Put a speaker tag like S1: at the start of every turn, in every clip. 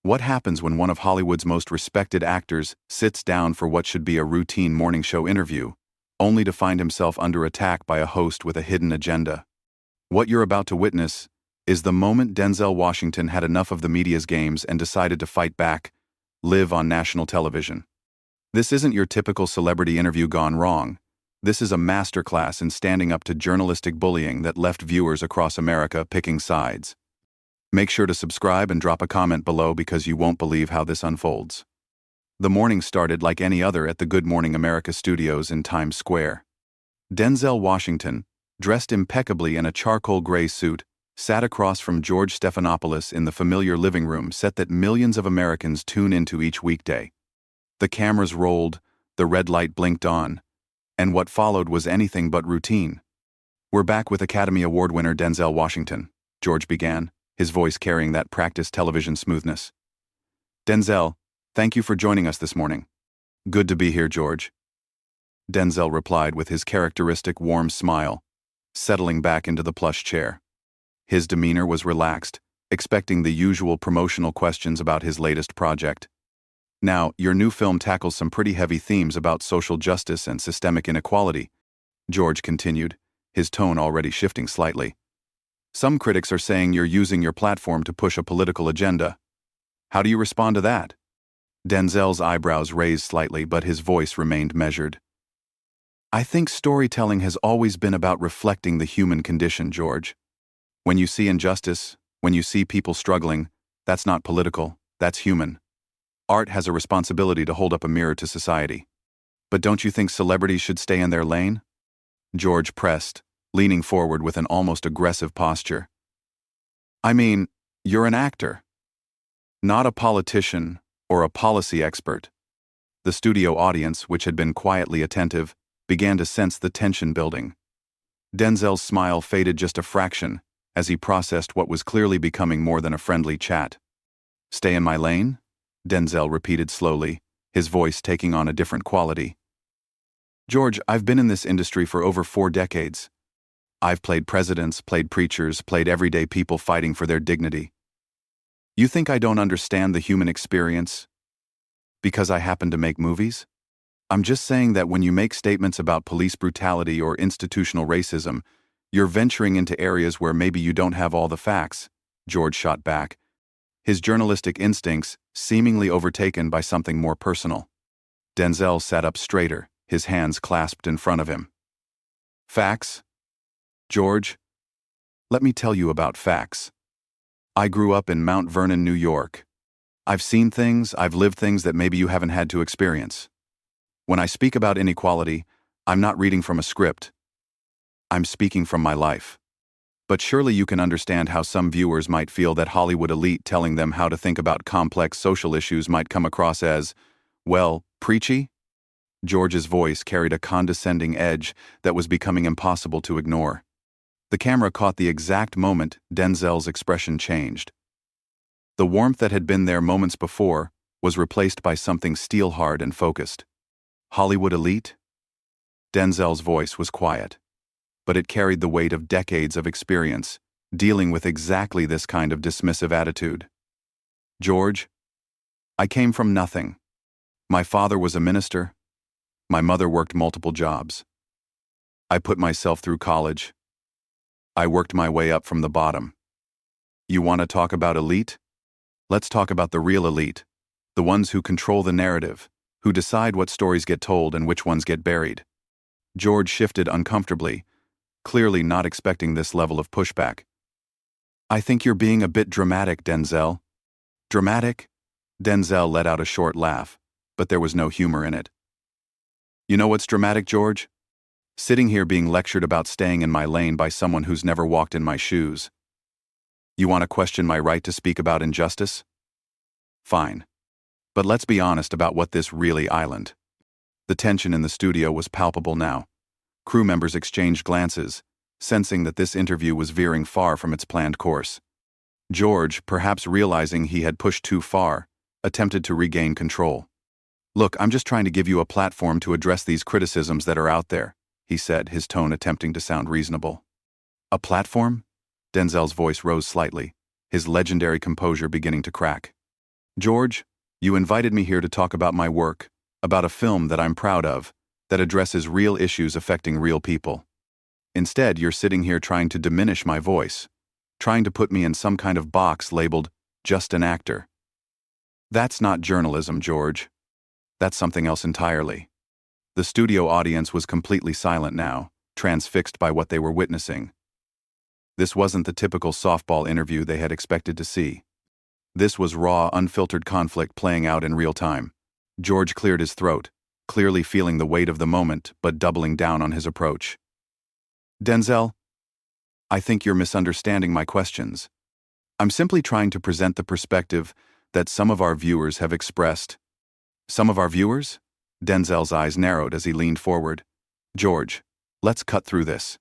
S1: What happens when one of Hollywood's most respected actors sits down for what should be a routine morning show interview, only to find himself under attack by a host with a hidden agenda? What you're about to witness is the moment Denzel Washington had enough of the media's games and decided to fight back, live on national television. This isn't your typical celebrity interview gone wrong. This is a masterclass in standing up to journalistic bullying that left viewers across America picking sides. Make sure to subscribe and drop a comment below because you won't believe how this unfolds. The morning started like any other at the Good Morning America studios in Times Square. Denzel Washington, dressed impeccably in a charcoal gray suit, sat across from George Stephanopoulos in the familiar living room set that millions of Americans tune into each weekday. The cameras rolled, the red light blinked on, and what followed was anything but routine. "We're back with Academy Award winner Denzel Washington," George began, his voice carrying that practiced television smoothness. "Denzel, thank you for joining us this morning." "Good to be here, George," Denzel replied with his characteristic warm smile, settling back into the plush chair. His demeanor was relaxed, expecting the usual promotional questions about his latest project. "Now, your new film tackles some pretty heavy themes about social justice and systemic inequality," George continued, his tone already shifting slightly. "Some critics are saying you're using your platform to push a political agenda. How do you respond to that?" Denzel's eyebrows raised slightly, but his voice remained measured. "I think storytelling has always been about reflecting the human condition, George. When you see injustice, when you see people struggling, that's not political, that's human. Art has a responsibility to hold up a mirror to society. But don't you think celebrities should stay in their lane?" George pressed, leaning forward with an almost aggressive posture. "I mean, you're an actor, not a politician or a policy expert." The studio audience, which had been quietly attentive, began to sense the tension building. Denzel's smile faded just a fraction as he processed what was clearly becoming more than a friendly chat. "Stay in my lane?" Denzel repeated slowly, his voice taking on a different quality. "George, I've been in this industry for over 4 decades. I've played presidents, played preachers, played everyday people fighting for their dignity. You think I don't understand the human experience because I happen to make movies? I'm just saying that when you make statements about police brutality or institutional racism, you're venturing into areas where maybe you don't have all the facts," George shot back, his journalistic instincts seemingly overtaken by something more personal. Denzel sat up straighter, his hands clasped in front of him. "Facts? George, let me tell you about facts. I grew up in Mount Vernon, New York. I've seen things, I've lived things that maybe you haven't had to experience. When I speak about inequality, I'm not reading from a script. I'm speaking from my life. But surely you can understand how some viewers might feel that Hollywood elite telling them how to think about complex social issues might come across as, well, preachy?" George's voice carried a condescending edge that was becoming impossible to ignore. The camera caught the exact moment Denzel's expression changed. The warmth that had been there moments before was replaced by something steel-hard and focused. "Hollywood elite?" Denzel's voice was quiet, but it carried the weight of decades of experience dealing with exactly this kind of dismissive attitude. "George, I came from nothing. My father was a minister. My mother worked multiple jobs. I put myself through college. I worked my way up from the bottom. You want to talk about elite? Let's talk about the real elite, the ones who control the narrative, who decide what stories get told and which ones get buried." George shifted uncomfortably, clearly not expecting this level of pushback. "I think you're being a bit dramatic, Denzel." "Dramatic?" Denzel let out a short laugh, but there was no humor in it. "You know what's dramatic, George? Sitting here being lectured about staying in my lane by someone who's never walked in my shoes. You want to question my right to speak about injustice? Fine. But let's be honest about what this really island." The tension in the studio was palpable now. Crew members exchanged glances, sensing that this interview was veering far from its planned course. George, perhaps realizing he had pushed too far, attempted to regain control. "Look, I'm just trying to give you a platform to address these criticisms that are out there," he said, his tone attempting to sound reasonable. "A platform?" Denzel's voice rose slightly, his legendary composure beginning to crack. George, you invited me here to talk about my work, about a film that I'm proud of, that addresses real issues affecting real people. Instead, you're sitting here trying to diminish my voice, trying to put me in some kind of box labeled, just an actor. That's not journalism, George. That's something else entirely. The studio audience was completely silent now, transfixed by what they were witnessing. This wasn't the typical softball interview they had expected to see. This was raw, unfiltered conflict playing out in real time. George cleared his throat, clearly feeling the weight of the moment, but doubling down on his approach. Denzel, I think you're misunderstanding my questions. I'm simply trying to present the perspective that some of our viewers have expressed. Some of our viewers? Denzel's eyes narrowed as he leaned forward. George, let's cut through this.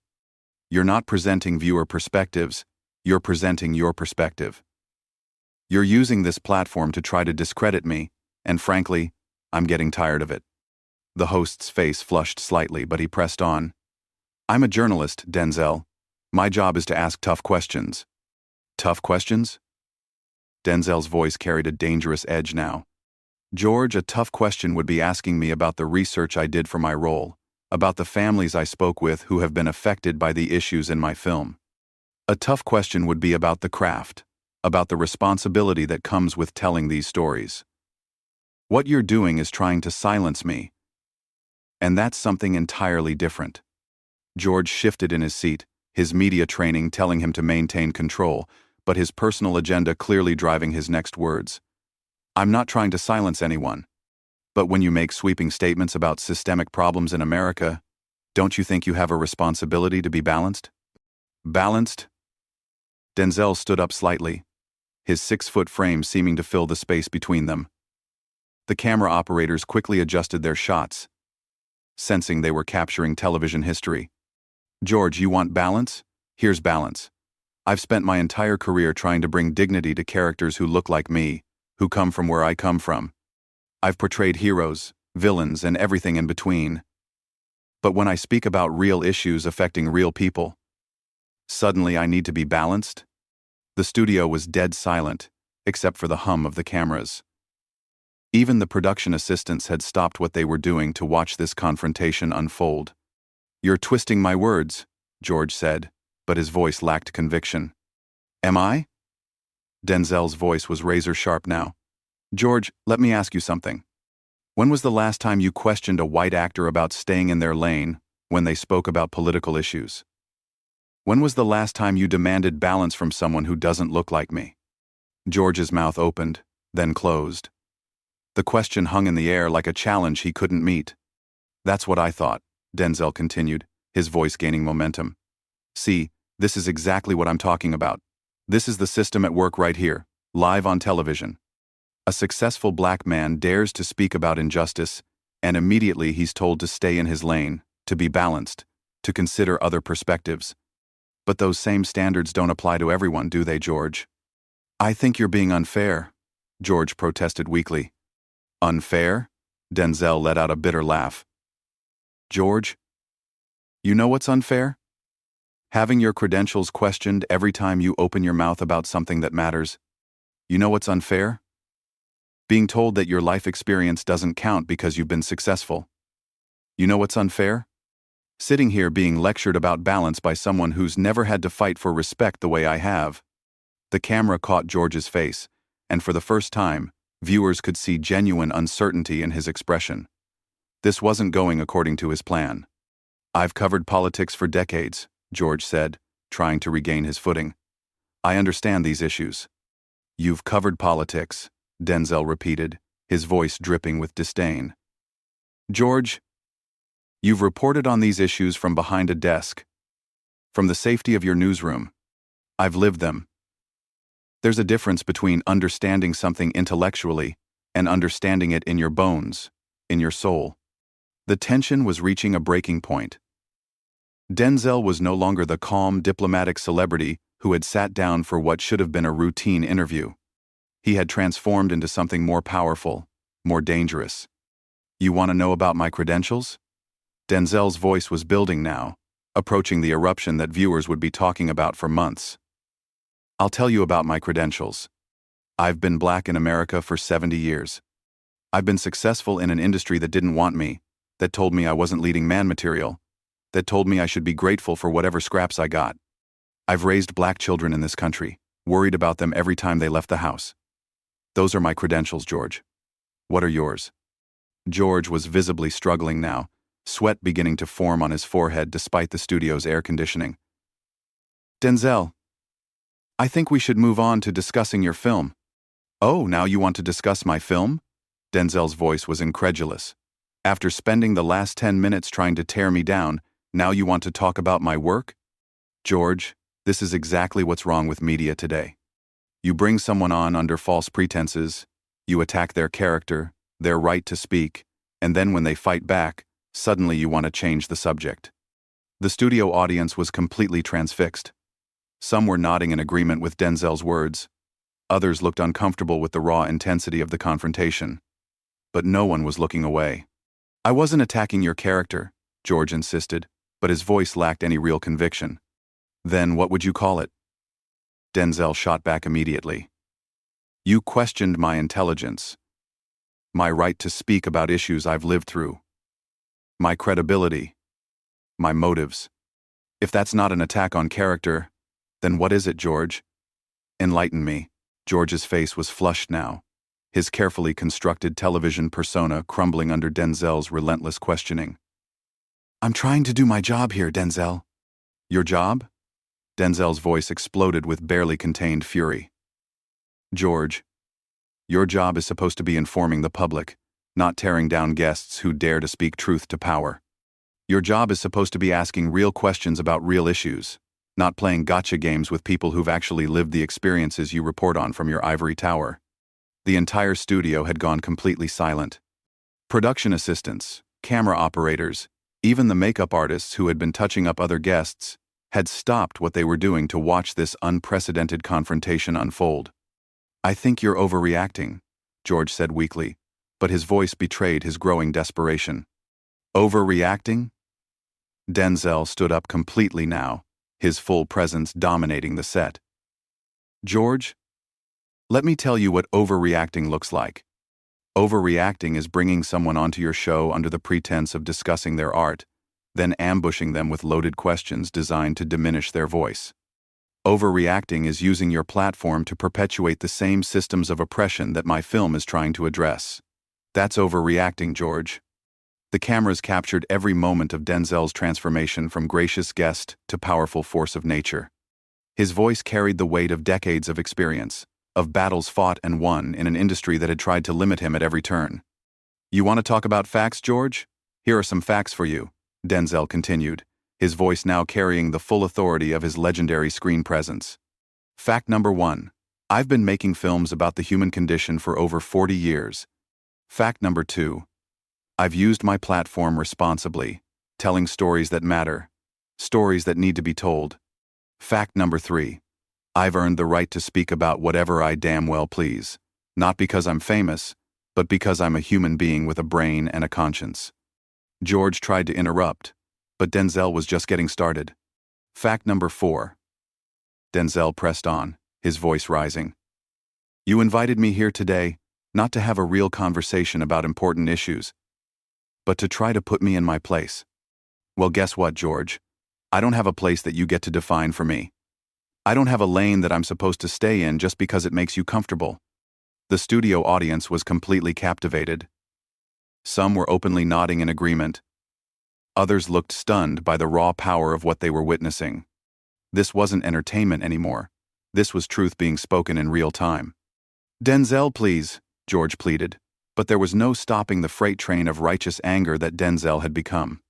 S1: You're not presenting viewer perspectives, you're presenting your perspective. You're using this platform to try to discredit me, and frankly, I'm getting tired of it. The host's face flushed slightly, but he pressed on. I'm a journalist, Denzel. My job is to ask tough questions. Tough questions? Denzel's voice carried a dangerous edge now. George, a tough question would be asking me about the research I did for my role, about the families I spoke with who have been affected by the issues in my film. A tough question would be about the craft, about the responsibility that comes with telling these stories. What you're doing is trying to silence me. And that's something entirely different. George shifted in his seat, his media training telling him to maintain control, but his personal agenda clearly driving his next words. I'm not trying to silence anyone. But when you make sweeping statements about systemic problems in America, don't you think you have a responsibility to be balanced? Balanced? Denzel stood up slightly, his 6-foot frame seeming to fill the space between them. The camera operators quickly adjusted their shots, sensing they were capturing television history. George, you want balance? Here's balance. I've spent my entire career trying to bring dignity to characters who look like me, who come from where I come from. I've portrayed heroes, villains, and everything in between. But when I speak about real issues affecting real people, suddenly I need to be balanced? The studio was dead silent, except for the hum of the cameras. Even the production assistants had stopped what they were doing to watch this confrontation unfold. You're twisting my words, George said, but his voice lacked conviction. Am I? Denzel's voice was razor-sharp now. George, let me ask you something. When was the last time you questioned a white actor about staying in their lane when they spoke about political issues? When was the last time you demanded balance from someone who doesn't look like me? George's mouth opened, then closed. The question hung in the air like a challenge he couldn't meet. That's what I thought, Denzel continued, his voice gaining momentum. See, this is exactly what I'm talking about. This is the system at work right here, live on television. A successful black man dares to speak about injustice, and immediately he's told to stay in his lane, to be balanced, to consider other perspectives. But those same standards don't apply to everyone, do they, George? I think you're being unfair, George protested weakly. Unfair? Denzel let out a bitter laugh. George, you know what's unfair? Having your credentials questioned every time you open your mouth about something that matters. You know what's unfair? Being told that your life experience doesn't count because you've been successful. You know what's unfair? Sitting here being lectured about balance by someone who's never had to fight for respect the way I have. The camera caught George's face, and for the first time, viewers could see genuine uncertainty in his expression. This wasn't going according to his plan. I've covered politics for decades, George said, trying to regain his footing. I understand these issues. You've covered politics, Denzel repeated, his voice dripping with disdain. George, you've reported on these issues from behind a desk, from the safety of your newsroom. I've lived them. There's a difference between understanding something intellectually and understanding it in your bones, in your soul. The tension was reaching a breaking point. Denzel was no longer the calm, diplomatic celebrity who had sat down for what should have been a routine interview. He had transformed into something more powerful, more dangerous. You want to know about my credentials? Denzel's voice was building now, approaching the eruption that viewers would be talking about for months. I'll tell you about my credentials. I've been black in America for 70 years. I've been successful in an industry that didn't want me, that told me I wasn't leading man material, that told me I should be grateful for whatever scraps I got. I've raised black children in this country, worried about them every time they left the house. Those are my credentials, George. What are yours? George was visibly struggling now, sweat beginning to form on his forehead despite the studio's air conditioning. Denzel, I think we should move on to discussing your film. Oh, now you want to discuss my film? Denzel's voice was incredulous. After spending the last 10 minutes trying to tear me down, now you want to talk about my work? George, this is exactly what's wrong with media today. You bring someone on under false pretenses, you attack their character, their right to speak, and then when they fight back, suddenly you want to change the subject. The studio audience was completely transfixed. Some were nodding in agreement with Denzel's words. Others looked uncomfortable with the raw intensity of the confrontation. But no one was looking away. I wasn't attacking your character, George insisted, but his voice lacked any real conviction. Then what would you call it? Denzel shot back immediately. You questioned my intelligence, my right to speak about issues I've lived through, my credibility, my motives. If that's not an attack on character, then what is it, George? Enlighten me. George's face was flushed now, his carefully constructed television persona crumbling under Denzel's relentless questioning. I'm trying to do my job here, Denzel. Your job? Denzel's voice exploded with barely contained fury. George, your job is supposed to be informing the public, not tearing down guests who dare to speak truth to power. Your job is supposed to be asking real questions about real issues, not playing gotcha games with people who've actually lived the experiences you report on from your ivory tower. The entire studio had gone completely silent. Production assistants, camera operators, even the makeup artists who had been touching up other guests, had stopped what they were doing to watch this unprecedented confrontation unfold. I think you're overreacting, George said weakly, but his voice betrayed his growing desperation. Overreacting? Denzel stood up completely now, his full presence dominating the set. George, let me tell you what overreacting looks like. Overreacting is bringing someone onto your show under the pretense of discussing their art, then ambushing them with loaded questions designed to diminish their voice. Overreacting is using your platform to perpetuate the same systems of oppression that my film is trying to address. That's overreacting, George. The cameras captured every moment of Denzel's transformation from gracious guest to powerful force of nature. His voice carried the weight of decades of experience, of battles fought and won in an industry that had tried to limit him at every turn. You want to talk about facts, George? Here are some facts for you, Denzel continued, his voice now carrying the full authority of his legendary screen presence. Fact number 1. I've been making films about the human condition for over 40 years. Fact number 2. I've used my platform responsibly, telling stories that matter, stories that need to be told. Fact number 3. I've earned the right to speak about whatever I damn well please, not because I'm famous, but because I'm a human being with a brain and a conscience. George tried to interrupt, but Denzel was just getting started. Fact number 4. Denzel pressed on, his voice rising. You invited me here today, not to have a real conversation about important issues, but to try to put me in my place. Well, guess what, George? I don't have a place that you get to define for me. I don't have a lane that I'm supposed to stay in just because it makes you comfortable. The studio audience was completely captivated. Some were openly nodding in agreement. Others looked stunned by the raw power of what they were witnessing. This wasn't entertainment anymore. This was truth being spoken in real time. Denzel, please, George pleaded, but there was no stopping the freight train of righteous anger that Denzel had become.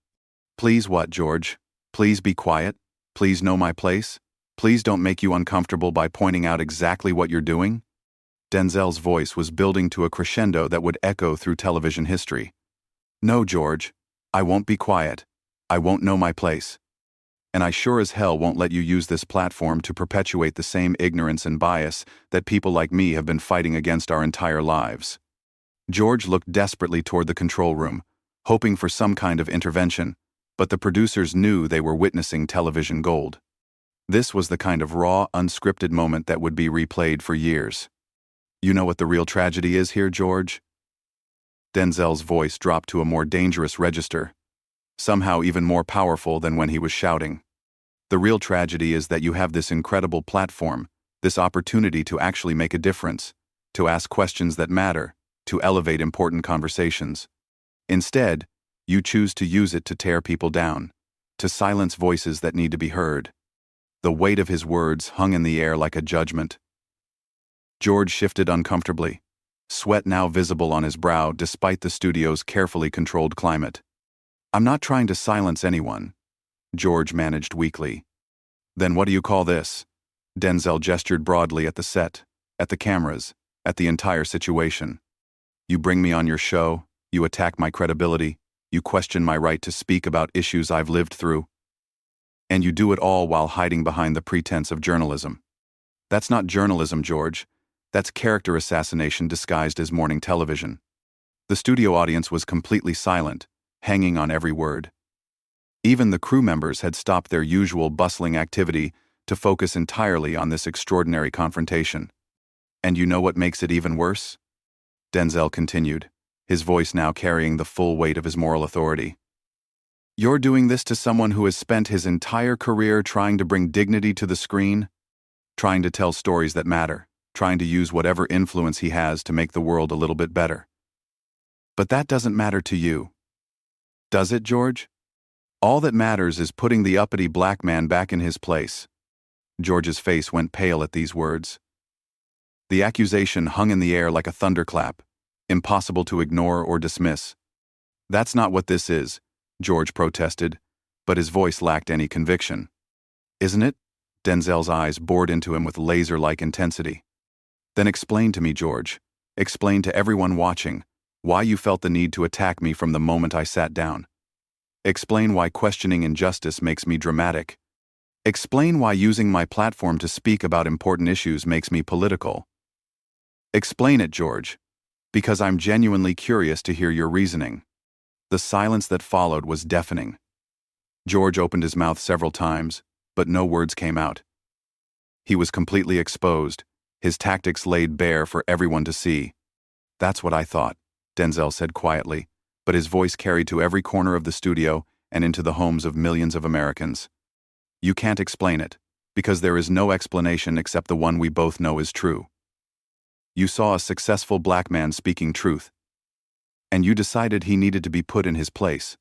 S1: Please what, George? Please be quiet? Please know my place? Please don't make you uncomfortable by pointing out exactly what you're doing? Denzel's voice was building to a crescendo that would echo through television history. No, George. I won't be quiet. I won't know my place. And I sure as hell won't let you use this platform to perpetuate the same ignorance and bias that people like me have been fighting against our entire lives. George looked desperately toward the control room, hoping for some kind of intervention, but the producers knew they were witnessing television gold. This was the kind of raw, unscripted moment that would be replayed for years. You know what the real tragedy is here, George? Denzel's voice dropped to a more dangerous register, somehow even more powerful than when he was shouting. The real tragedy is that you have this incredible platform, this opportunity to actually make a difference, to ask questions that matter, to elevate important conversations. Instead, you choose to use it to tear people down, to silence voices that need to be heard. The weight of his words hung in the air like a judgment. George shifted uncomfortably, sweat now visible on his brow despite the studio's carefully controlled climate. "I'm not trying to silence anyone," George managed weakly. "Then what do you call this?" Denzel gestured broadly at the set, at the cameras, at the entire situation. "You bring me on your show, you attack my credibility, you question my right to speak about issues I've lived through. And you do it all while hiding behind the pretense of journalism. That's not journalism, George. That's character assassination disguised as morning television." The studio audience was completely silent, hanging on every word. Even the crew members had stopped their usual bustling activity to focus entirely on this extraordinary confrontation. "And you know what makes it even worse?" Denzel continued, his voice now carrying the full weight of his moral authority. "You're doing this to someone who has spent his entire career trying to bring dignity to the screen, trying to tell stories that matter, trying to use whatever influence he has to make the world a little bit better. But that doesn't matter to you. Does it, George? All that matters is putting the uppity black man back in his place." George's face went pale at these words. The accusation hung in the air like a thunderclap, impossible to ignore or dismiss. "That's not what this is," George protested, but his voice lacked any conviction. "Isn't it?" Denzel's eyes bored into him with laser-like intensity. "Then explain to me, George. Explain to everyone watching why you felt the need to attack me from the moment I sat down. Explain why questioning injustice makes me dramatic. Explain why using my platform to speak about important issues makes me political. Explain it, George, because I'm genuinely curious to hear your reasoning." The silence that followed was deafening. George opened his mouth several times, but no words came out. He was completely exposed, his tactics laid bare for everyone to see. "That's what I thought," Denzel said quietly, but his voice carried to every corner of the studio and into the homes of millions of Americans. "You can't explain it, because there is no explanation except the one we both know is true. You saw a successful black man speaking truth, and you decided he needed to be put in his place.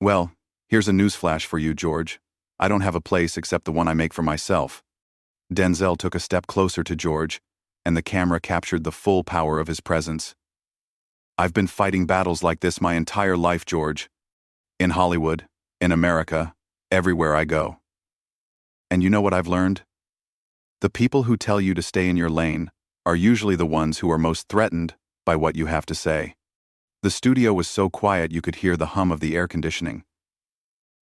S1: Well, here's a newsflash for you, George. I don't have a place except the one I make for myself." Denzel took a step closer to George, and the camera captured the full power of his presence. "I've been fighting battles like this my entire life, George. In Hollywood, in America, everywhere I go. And you know what I've learned? The people who tell you to stay in your lane are usually the ones who are most threatened by what you have to say." The studio was so quiet you could hear the hum of the air conditioning.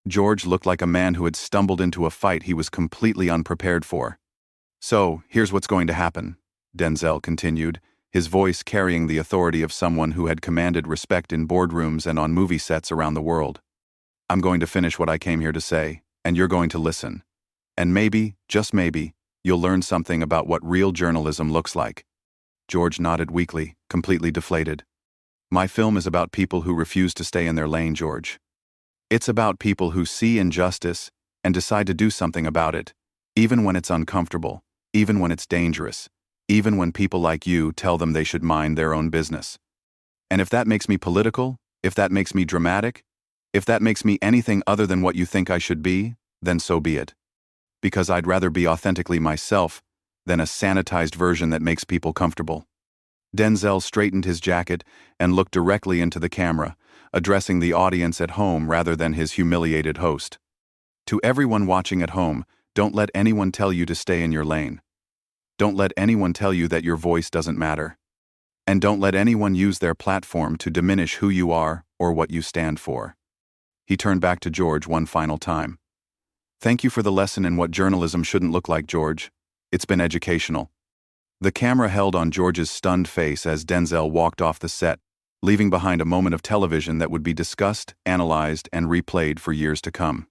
S1: George looked like a man who had stumbled into a fight he was completely unprepared for. "So, here's what's going to happen," Denzel continued, his voice carrying the authority of someone who had commanded respect in boardrooms and on movie sets around the world. "I'm going to finish what I came here to say, and you're going to listen. And maybe, just maybe, you'll learn something about what real journalism looks like." George nodded weakly, completely deflated. "My film is about people who refuse to stay in their lane, George. It's about people who see injustice and decide to do something about it, even when it's uncomfortable, even when it's dangerous, even when people like you tell them they should mind their own business. And if that makes me political, if that makes me dramatic, if that makes me anything other than what you think I should be, then so be it. Because I'd rather be authentically myself than a sanitized version that makes people comfortable." Denzel straightened his jacket and looked directly into the camera, addressing the audience at home rather than his humiliated host. "To everyone watching at home, don't let anyone tell you to stay in your lane. Don't let anyone tell you that your voice doesn't matter. And don't let anyone use their platform to diminish who you are or what you stand for." He turned back to George one final time. "Thank you for the lesson in what journalism shouldn't look like, George. It's been educational." The camera held on George's stunned face as Denzel walked off the set, leaving behind a moment of television that would be discussed, analyzed, and replayed for years to come.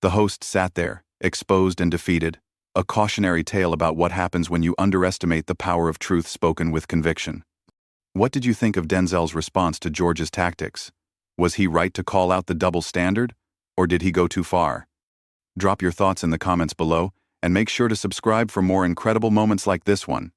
S1: The host sat there, exposed and defeated, a cautionary tale about what happens when you underestimate the power of truth spoken with conviction. What did you think of Denzel's response to George's tactics? Was he right to call out the double standard, or did he go too far? Drop your thoughts in the comments below, and make sure to subscribe for more incredible moments like this one.